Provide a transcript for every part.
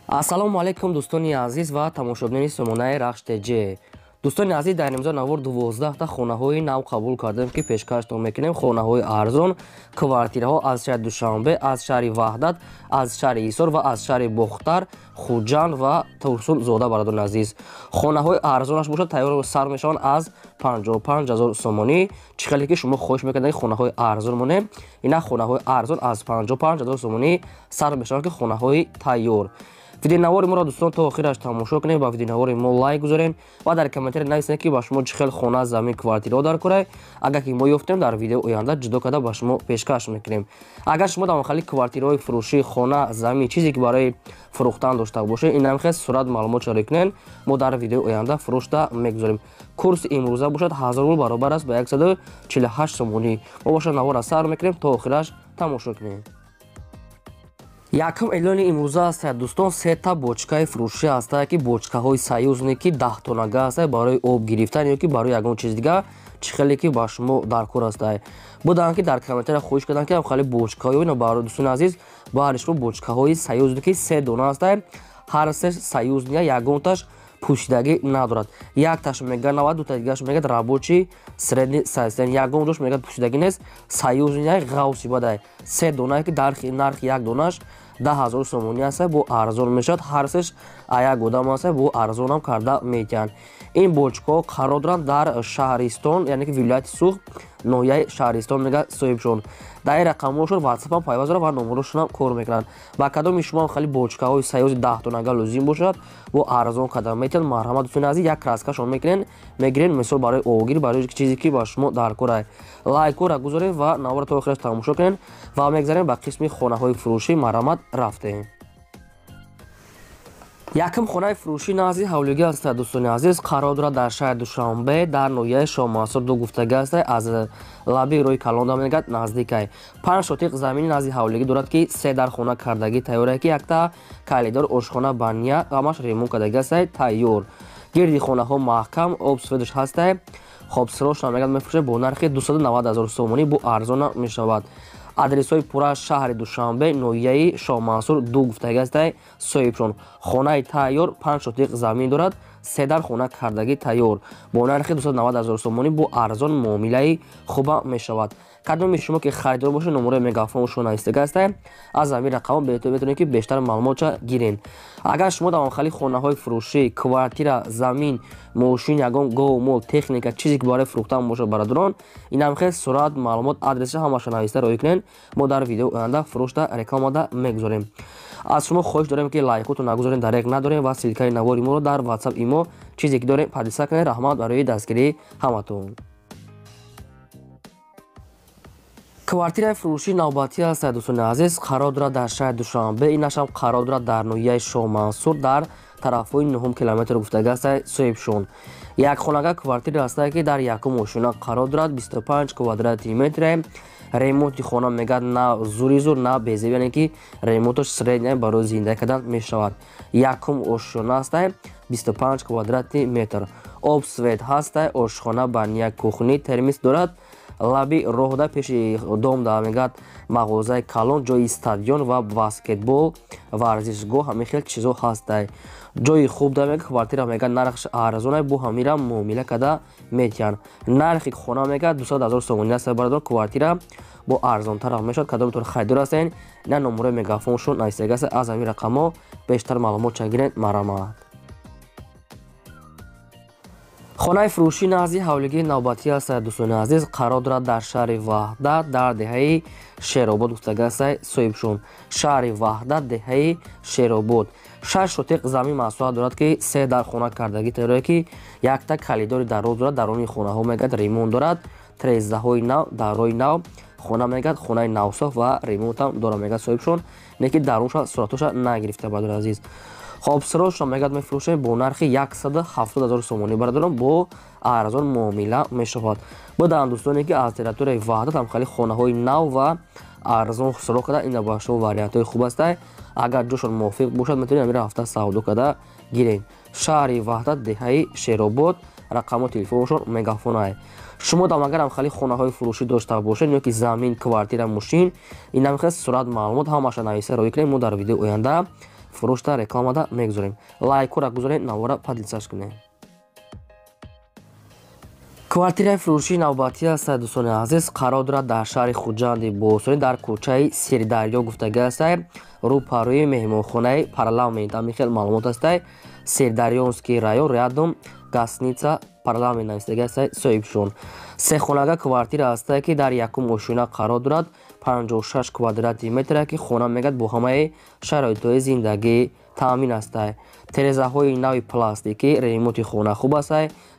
Ассалому алайкум дӯстони азиз ва тамошобини сомонаи Рахш.TG. Дӯстони азиз, дар имрӯза навор 12 та хонаҳои нав қабул кардем ки пешкаштон мекунем. Хонаҳои арзон, квартираҳо аз шаҳри Душанбе, аз шаҳри Ваҳдат, аз шаҳри Ҳисор ва аз шаҳри Бохтар, Хуҷанд ва Турсунзода. Бародарони азиз, хонаҳои арзонаш бошад, тайёр сар мешаванд аз 55 000 сомонӣ. Чӣ хеле ки шумо хоҳиш мекардед хонаҳои арзон монем, ина хонаҳои арзон аз 55 000 сомонӣ сар мешаванд ки хонаҳои тайёр. видеонавори моро дӯстон то охираш тамошо кунед, ба видеонавори мо лайк гузорем ва дар комментари нависед ки ба шумо чӣ хел хона, замин, квартираҳо дар кора. Агар ки мо ёфтем, дар видео оянда ҷудо карда ба шумо пешкаш мекунем. Агар шумо дар махалли квартираҳои фурӯшӣ, хона, замин чизе ки барои фурӯхтан дошта бошед, ин намехез сурат маълумот шариқ кунед, мо дар видео оянда фурӯшта мегузорем. Курси имрӯза бошад 1000 рубл баробар аст ба 148 сомонӣ. мо бошад навора сар мекунем, то охираш тамошо кунем. Якум эълони имрӯза аст дӯстон, 3 та бочкаи фурӯшӣ аст ки бочкаҳои союзне ки 10 тонага аст барои об гирифтан ё ки барои ягон чиз дига. Чӣ хеле ки ба шумо дар кор аст. Буданд ки дар комментари хоҳиш карданд ки хали бочкаҳои барои дӯстони азиз, баъри шумо бочкаҳои союзне ки 3 дона аст. ҳар се союзне ягонташ пӯшидагӣ надорад. Якташ мегӯяд 90, дута дигаш мегӯяд рабочий средни сайз. Ягонташ мегӯяд пӯшидагӣ нест, союзне ғавси бадай 3 дона ки нархи як донаш 10 000 сомонӣ аст, бо арзон мешавад. ҳар сеш як одам аст, бо арзонам карда метиҳанд. ин бочкаҳо қарор доранд дар шаҳристон, яъне ки вилояти Суғ, ноҳияи шаҳристон мега соҳибшон. дар ин рақамҳошон ватсапам пайваст дорад ва номерошонам кор мекунанд. ба кадоми шумо хали бочкаҳои союзи 10 тонага лозим бошад, бо арзон карда метиҳанд, марҳамат дӯстони азиз, як краскашон мегирен, мисол барои обгир, барои чизе ки ба шумо дар кора. лайкора гузоред ва навора то охираш тамошо кунед ва мегзарем ба қисми хонаҳои фурӯшӣ. марҳамат, рафтем. Якум хонаи фурӯшӣ назди ҳавлигӣ аст дӯстони азиз, қарор дорад дар шаҳри Душанбе, дар ноҳияи Шоҳмансур. ду гуфтага аст, аз лаби рӯи калонда мегӯяд наздикай. 5 сотиқ замини назди ҳавлигӣ дорад ки 3 дар хона кардагӣ тайёр, ки якта калидор ошхона баня ҳамаш ремонт кардагӣ аст тайёр. гирди хонаҳо маҳкам, об сфедош ҳаст. хобсирошам мегӯяд мефурӯшад бо нархи 290 000 сомонӣ, бо арзона мешавад. адресҳои пурра шаҳри Душанбе, ноҳияи Шоҳмансур. ду гуфтага аст соҳибшон. хонаи тайёр 5 сотиқ замин дорад, 3 дар хона кардагӣ тайёр, бо нархи 290 000 сомонӣ, бо арзон муомилаи хуба мешавад. кадоми шумо ки харидор бошед, номерои мегафоншон навистага аст, аз ҳамин рақамҳо метавонед ки бештар маълумота гирен. агар шумо дар махалли хонаҳои фурӯшӣ, квартира, замин, мошин, ягон гов, мол, техника, чизе ки барои фурӯхтан бошад бародарон, инам хел сурат, маълумот, адреса ҳамаша нависта роӣ кунед. мо дар видео оянда фурӯшта рекламада мегузорем. аз шумо хоҳиш дорем ки лайкотон нагузорем, дарек надорем ва силкаи навори моро дар ватсап имо чизе ки дорем подписа кунед. раҳмат барои дастгирии ҳаматон. квартираи фурӯшии навбатӣ аст дӯстони азиз, қарор дорад дар шаҳри Душанбе, инашам қарор дорад дар ноҳияи Шоҳмансур, дар тарафҳои 9 километр гуфтага аст соҳибшон. якхонага квартира аст ки дар якум ошина қарор дорад, 25 квадрати метр. ремонти хона мегӯяд на зури на безеб, яъне ки ремонтош средня барои зинда кардан мешавад. якум ошона аст, 25 квадрати метр. об свет ҳаст, ошхона баня, кухни, термис дорад. лаби роҳда пеши дом да мегӯяд мағозаи калон, ҷои стадион ва баскетбол, варзишгоҳ, ҳамин хел чизо ҳаст. ҷои хуб да мегӯяд, квартира мегӯяд нархш арзон, бо ҳамира муомила карда метиҳанд. нархи хона мегӯяд 200 000 сомонӣ аст бародар, квартира бо арзонтар мешавад. кадомитон харидор ҳастен, ина номерои мегафоншон навистага аст, аз ҳамин рақамҳо бештар маълумота гиред. марҳамат. хонаи фурӯшии назди ҳавлигии навбатӣ аст дӯстони азиз, қарор дорад дар шаҳри Ваҳдат, дар деҳаи Шеробод гуфтага аст соҳибшон. шаҳри Ваҳдат, деҳаи Шеробод. 6 сотиқ замин маҳсулат дорад ки 3 дар хона кардагӣ тайёр, ки якта калидори дароз дорад, дарони хонаҳо мегӯяд ремонт дорад. трезаҳои нав, дарои нав, хона мегӯяд хонаи навсоф ва ремонтам дора мегӯяд соҳибшон, неки дарунша суратоша нагирифта бародари азиз. хобсирошам мегӯяд мефурӯшем бо нархи 170 000 сомонӣ бародарон, бо арзон муомила мешавад. буданд дӯстоне ки аз территорияи Ваҳдат ҳам хали хонаҳои нав ва арзон суроғ карда, ина ба шумо вариантҳои хуб аст. агар ҷошон мувофиқ бошад, метавонед ҳамин рафта савдо карда гирен. шаҳри Ваҳдат, деҳаи Шеробод, рақамо телефоншон мегафонай. шумо дам агарам хали хонаҳои фурӯшӣ дошта бошед, ё ки замин, квартира, мошин, ина мехост сурат маълумот ҳамаша нависа роӣ кунед. мо дар видео оянда фурӯшда рекламада мегузорем. Лайкора гузоред, навора подлисаш кунед. квартираи фурӯшии навбатӣ аст дӯстони азиз, қарор дорад дар шаҳри хуҷанди босонӣ дар кӯчаи Сирдарё гуфтагӣ аст, рӯпарӯи меҳмонхонаи Парламент. Ҳамин хел маълумот аст. Сирдарёнский район, рядом гостиница Парламент навистагӣ аст соҳибшон. Сехонага квартира аст ки дар якум ошина қарор дорад. 56 квадратный метр ки хона мегӯяд бо ҳамаи шароитҳои зиндагӣ таъмин аст. тирезаҳои нави пластикӣ, ремонти хона хуб аст,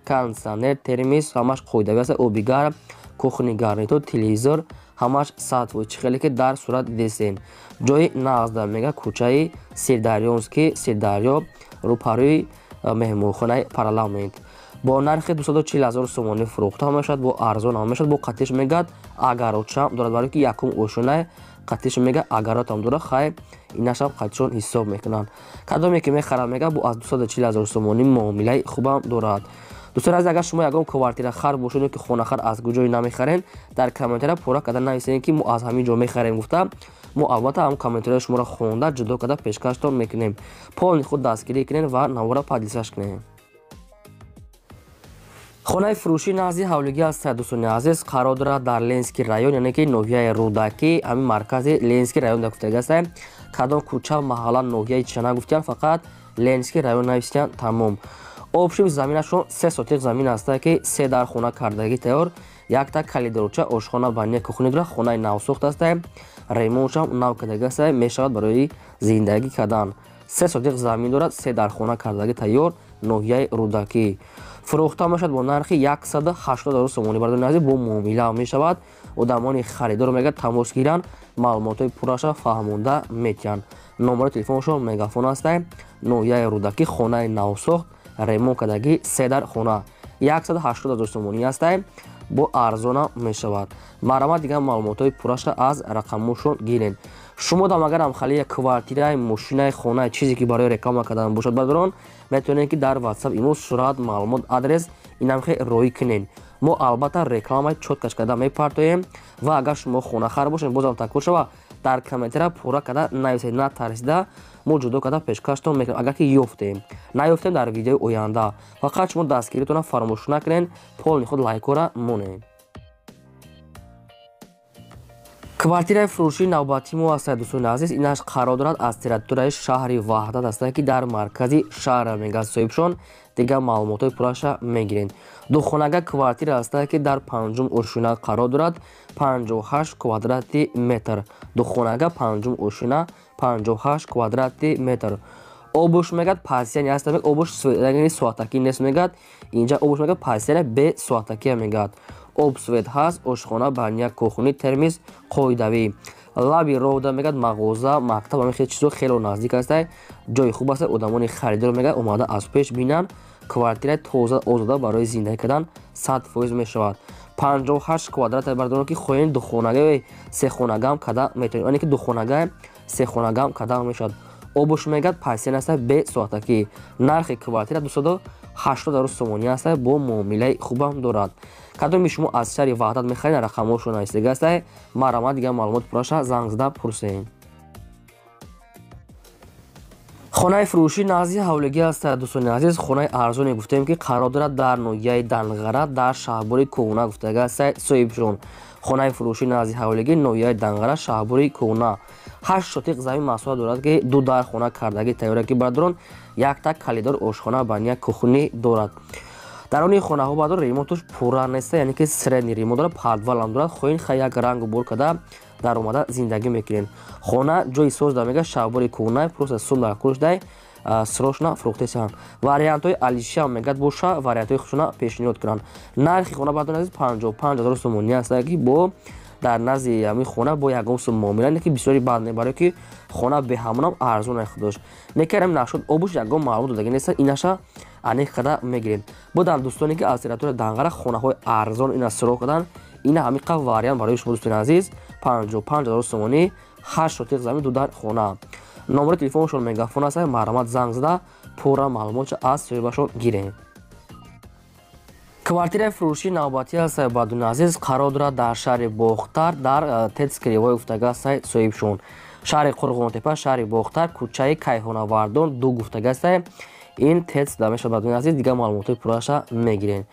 кондитсионер, термис ҳамаш қоидави аст, оби гарм, кухни гарнитур, телевизор ҳамаш сатвои чихеле ки дар сурати десен. ҷои назда мега кӯчаи Сирдарёнский, Сирдарё, рӯпарӯи меҳмонхонаи Парламент. бо нархи 240 000 сомонӣ фурӯхта мешавад, бо арзон ҳам мешавад, бо қатиш мегӯяд агаротшам дорад, барои ки якум ошина қатиш мега агаротам дорад, хай инашам қатишон ҳисоб мекунанд. кадоме ки мехарам мега бо аз 240 000 сомонӣ муомилаи хубам дорад. дӯстони азиз, агар шумо ягон квартира хар бошед ки хонахар аз куҷое намехарен, дар комментария пурра карда нависед ки мо аз ҳамин ҷо мехарем гуфта. мо албатта ҳам комментарияи шуморо хонда ҷудо карда пешкаштон мекунем. полни худ дастгирӣ кунед ва навора подлисаш кунед. хонаи фурӯшӣ назди ҳавлигӣ аст дӯстони азиз, қарор дорад дар Ленский район, яъне ки ноҳияи Рудакӣ, ҳамин маркази Ленский район дар гуфтагӣ аст. кадом кӯча маҳалла ноҳияи чана гуфтиян, фақат Ленский район навистиян тамом. обшиби заминашон 3 сотиқ замин аст ки 3 дар хона кардагӣ тайёр, якта калидорча, ошхона, баня, кухни дорад, хонаи навсохт аст, ремонтшам нав кардагӣ аст, мешавад барои зиндагӣ кардан. 3 сотиқ замин дорад, 3 дар хона кардагӣ тайёр, ноҳияи Рудакӣ. фурӯхта мешавад бо нархи 180 000 сомонӣ. бардони азиз, бо муомила мешавад. одамони харидор мегӯяд тамос гиранд, маълумотои пурраша фаҳмонда метиҳанд. номери телефоншон мегафон аст. ноҳияи Рудакӣ, хонаи навсохт, ремонт кардагӣ 3 дар хона, 180 000 сомонӣ аст, бо арзона мешавад. марҳамат, дигар маълумотои пурраша аз рақамошон гиред. шумо дам агарам хали квартираи мошинаи хонаи чизе ки барои реклама кардан бошад бадорон, метавонед ки дар WhatsApp имрӯз сурат, маълумот, адрес инам хе роӣ кунед. мо албатта рекламаи чоткаш карда мепартоем ва агар шумо хонахар бошед, бозам такрор шава, дар комментария пурра карда нависед, натарсида, мо ҷудо карда пешкаштон мекунем. агар ки ёфтем, наёфтем дар видеои оянда, фақат шумо дастгиритона фаромӯш накунед, полни худ лайкора монед. квартираи фурӯшии навбатии мо аст дӯстони азиз, инаш қарор дорад аз территорияи шаҳри Ваҳдат аст ки дар маркази шаҳр мегӯяд соҳибшон. дигар маълумотои пурраша мегиред. духонага квартира аст ки дар 5-ум ошина қарор дорад, 58 квадратный метр. духонага 5-ум ошина, 58 квадратный метр. обуш мегӯяд пасияни аст, обуш соатакӣ нест мегӯяд, инҷа обуш мегӯяд пасияни бе соатакия мегӯяд. обсвет ҳаст, ошхона, баня, кухни, термис қоидавӣ. лаби роҳ да мегӯяд мағоза, мактаб, ҳамин хел чизо хело наздик аст. ҷои хуб аст, одамони харидор мегӯяд омада аз пеш бинанд. квартираи тоза озода барои зиндагӣ кардан 100% мешавад. 58 квадрат бардорон ки хоҳем духонага сехонагам када метавонед, яъне ки духонага сехонагам када мешавад. обуш мегӯяд пасиян аст бе соатакӣ. нархи квартира 280 000 сомонӣ аст, бо муомилаи хубам дорад. кадоми шумо аз шаҳри Ваҳдат мехаред, рақамошон навистагӣ аст. марҳамат, дигар маълумоти пурраша занг зада пурсед. хонаи фурӯшии назди ҳавлигӣ аст дӯстони азиз, хонаи арзоне гуфтем ки қарор дорад дар ноҳияи Данғара, дар шаҳрбори Кӯҳна гуфтагӣ аст соҳибшон. хонаи фурӯшии назди ҳавлигӣ, ноҳияи Данғара, шаҳрбори Кӯҳна. 8 сотиқ замин маҳсулот дорад ки 2 дар хона кардагӣ тайёр ки бардорон, якта калидор, ошхона, баня, кухни дорад. дар они хонаҳо бадор ремонтуш пурра нест, яъне ки средний ремонт дорад, подвалам дорад, хоҳен хай як рангу бор карда дар омада зиндагӣ мекунед. хона ҷои созда мега шаҳрбори Кӯҳна, просто сум дар кӯшдай срочно фурӯхтесиҳанд. вариантҳои алишиам мегӯяд боша, вариантҳои хушона пешниҳод кунанд. нархи хона бардор азиз 55 000 сомонӣ аст ки бо дар назди ҳамин хона бо ягон сум муомила не ки бисёри бад не, барои ки хона беҳамонам арзон нехоҳад дошт. некарам нашуд обуш ягон маълумот додагӣ нест, инаша анех карда мегирем. будам дӯстоне ки аз территорияи Данғара хонаҳои арзон ина суроғ кардан, ина ҳамин қав вариант барои шумо дӯстони азиз, 55 000 сомонӣ, 8 сотиқ замин, 2 дар хона. номери телефоншон мегафон аст, марҳамат, занг зада пурра маълумотро аз соҳибашон гиред. квартираи фурӯшии навбатӣ аст бадуни азиз, қарор дорад дар шаҳри Бохтар, дар Тецкривой гуфтагӣ аст соҳибшон. шаҳри Қурғонтепа, шаҳри Бохтар, кӯчаи Кайҳонавардон 2 гуфта гастае. ин тец да мешавад бадуни азиз, дигар маълумотои пурраша мегирем.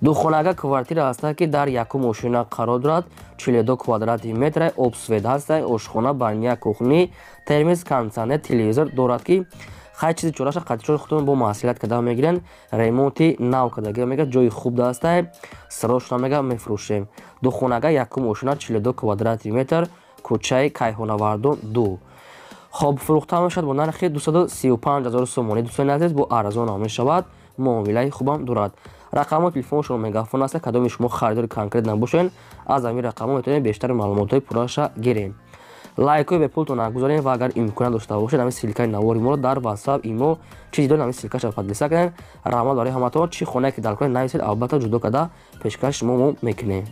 Духонага квартира ҳастае ки дар якум ошина қарор дорад, 42 квадрати метр, обсвет ҳастае, ошхона, баня, кухни, термис, кондитсионер, телевизор дорад ки хай чизи чораша қатичори худтон бо маслиҳат карда мегирен, ремонти нав карда мега, ҷои хуб ҳастае, срочно мега мефурӯшем. Духонага якум ошина 42 квадрати метр, кӯчаи Кайҳонавардон 2. хоб фурӯхта мешавад бо нархи 235 000 сомонӣ. дӯстони азиз, бо арзон ҳам мешавад, муомилаи хубам дорад. рақамҳои телефоншон мегафон аст. кадоми шумо харидори конкрет набошен, аз ҳамин рақамҳо метавонед бештари маълумотҳои пурраша гирем. лайкҳои бепултон нагузорем ва агар имконат дошта бошед, ҳамин силкаи навори моро дар WhatsApp, имо чизи доред, ҳамин силкаша подписа кунед. раҳмат барои ҳаматон. чӣ хонае ки дар кунед нависед, албатта ҷудо карда пешкаш шумо мекунем.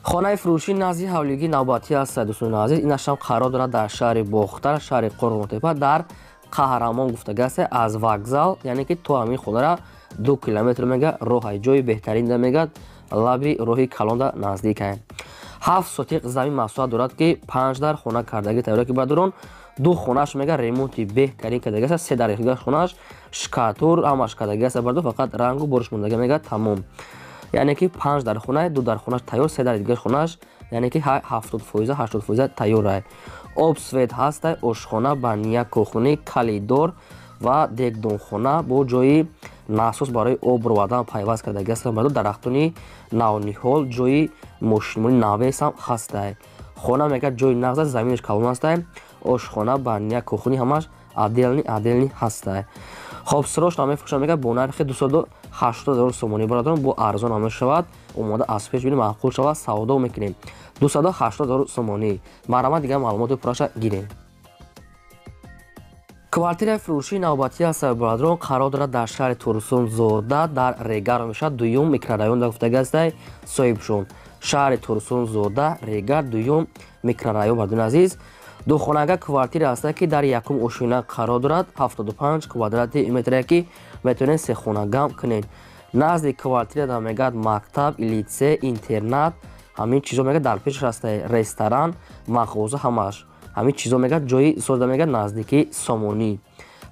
хонаи фурӯшии назди ҳавлигии навбатӣ аст. дӯстони азиз, инашам қарор дорад дар шаҳри Бохтар, шаҳри Қурғонтепа, дар Қаҳрамон гуфтага аст. аз вокзал, яъне ки то ҳамин хонара 2 километр мега роҳай, ҷои беҳтарин да мега, лаби роҳи калонда наздикае. 7 сотиқ замин маҳсулат дорад ки 5 дар хона кардаги тайёра ки бардорон, 2 хонаш мега ремонти беҳтарин кардаги аст, 3 дар ихтиёр хонаш шкатур ҳамаш кардаги аст бардор, фақат рангу бориш мондагӣ мега тамом. яъне ки 5 дар хона, 2 дар хонаш тайёр, 3 дар дигар хонаш, яъне ки 70% 80% тайёрае. обсвет ҳастае, ошхона, баня, кухни, калидор ва дегдонхона бо ҷои насос барои об ровадан пайваст кардаги аст бардор. дарахтони навниҳол, ҷои мошинмони навес ҳам ҳастае. хона мега ҷои нағз аст, заминаш калон ҳастае. ошхона, баня, кухни ҳамаш аделни ҳастае. хоб срочно мефурӯшад мега бо нархи 280 000 сомонӣ бародарон, бо арзон ҳам мешавад. омода аз пеш бинем маъқул шавад, савдо мекунем. 280 000 сомонӣ. марҳамат, дигар маълумоти пурраша гирем. квартираи фурӯшии навбатӣ аст бародарон, қарор дорад дар шаҳри Турсунзода, дар Регар мешавад, 2 микрорайон да гуфтага аст соҳибшон. шаҳри Турсунзода, Регар, 2 микрорайон бародарони азиз. духонага квартира аст ки дар якум ошина қарор дорад, 75 квадрати метр ки метавонед сехонагам кунед. назди квартира да мегад мактаб, литсей, интернат, ҳамин чизо мегад дар пешаш аст, ресторан, мағоза ҳамаш. ҳамин чизо мегад ҷои созда мегад наздики Сомонӣ.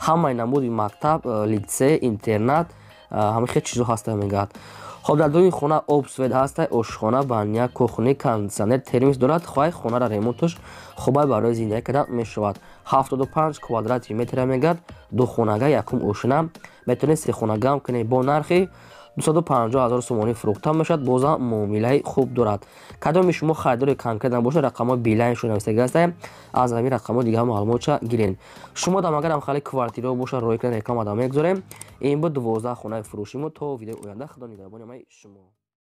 ҳамаи намуди мактаб, литсей, интернат, ҳамин хел чизо ҳаста мегад. хоб дар дуни хона обсвет ҳаста, ошхона, баня, кухни, кондитсионер, термис дорад. хоҳай хонара ремонташ хубай барои зиндагӣ кардан мешавад. 75 квадрати метр мегад, духонага якум ошина, метавонед сехонагам кунед. бо нархи 250 000 сомонӣ фурӯхта мешавад, бозам муомилаи хуб дорад. кадоми шумо харидори конкрет набошед, рақамҳои билайншон навистагӣ аст, аз ҳамин рақамҳо дигар маълумотша гирен. шумо дам агарам хали квартираҳо бошад, роҳи кунед, реклама да мегузорем. ин буд 12 хонаи фурӯшимо. то видеои оянда. худо нигаҳбони ҳамаи шумо.